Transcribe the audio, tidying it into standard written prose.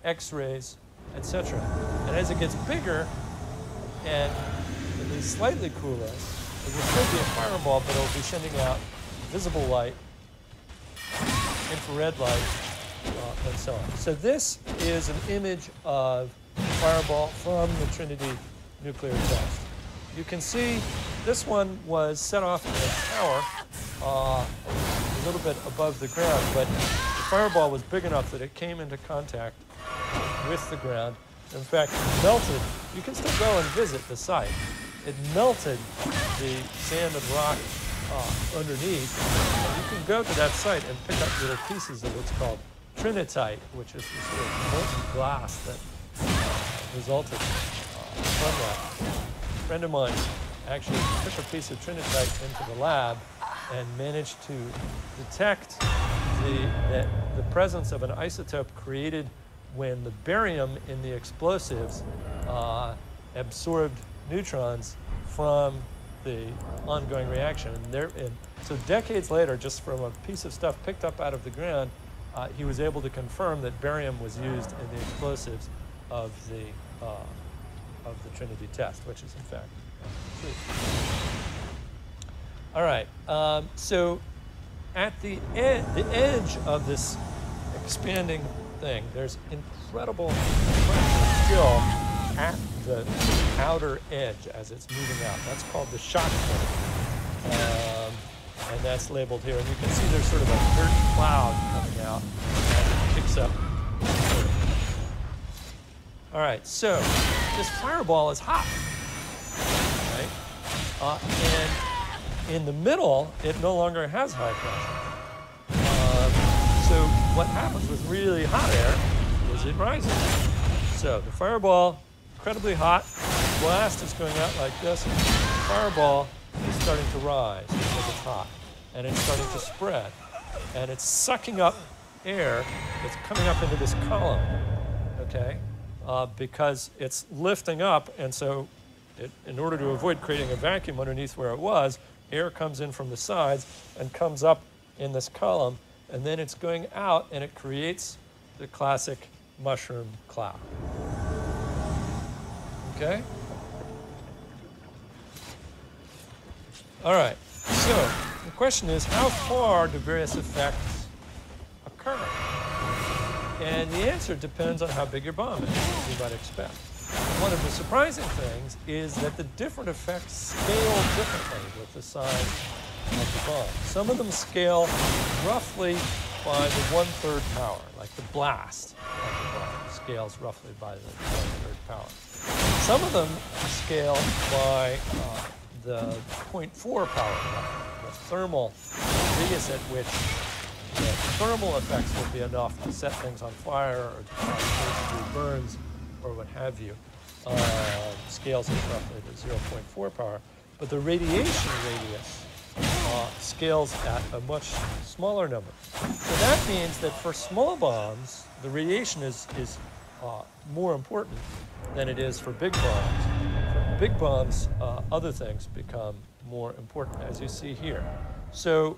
X-rays, etc. And as it gets bigger and at least slightly cooler, it will still be a fireball, but it will be sending out visible light, infrared light, and so on. So this is an image of fireball from the Trinity nuclear test. You can see this one was set off in a tower a little bit above the ground, but the fireball was big enough that it came into contact with the ground. In fact, it melted. You can still go and visit the site. It melted the sand and rock underneath. And you can go to that site and pick up little pieces of what's called trinitite, which is this sort of molten glass that resulted from that. A friend of mine actually took a piece of trinitite into the lab and managed to detect the presence of an isotope created when the barium in the explosives absorbed neutrons from the ongoing reaction. And so decades later, just from a piece of stuff picked up out of the ground, he was able to confirm that barium was used in the explosives of the Trinity test, which is in fact true. All right, so at the edge of this expanding thing, there's incredible pressure still at the outer edge as it's moving out. That's called the shock point. And that's labeled here. And you can see there's sort of a dirt cloud coming out as it kicks up. All right, so this fireball is hot, right? And in the middle, it no longer has high pressure. So what happens with really hot air is it rises. So the fireball, incredibly hot, blast is going out like this. The fireball is starting to rise because it's hot, and it's starting to spread. And it's sucking up air that's coming up into this column, okay? Because it's lifting up, and so in order to avoid creating a vacuum underneath where it was, air comes in from the sides and comes up in this column, and then it's going out, and it creates the classic mushroom cloud. Okay? All right, so the question is, how far do various effects occur? And the answer depends on how big your bomb is, as you might expect. One of the surprising things is that the different effects scale differently with the size of the bomb. Some of them scale roughly by the 1/3 power, like the blast of the bomb scales roughly by the 1/3 power. Some of them scale by the 0.4 power level, the thermal radius at which the thermal effects will be enough to set things on fire or to cause burns or what have you. Scales at roughly the 0.4 power. But the radiation radius scales at a much smaller number. So that means that for small bombs, the radiation is more important than it is for big bombs. For big bombs, other things become more important, as you see here. So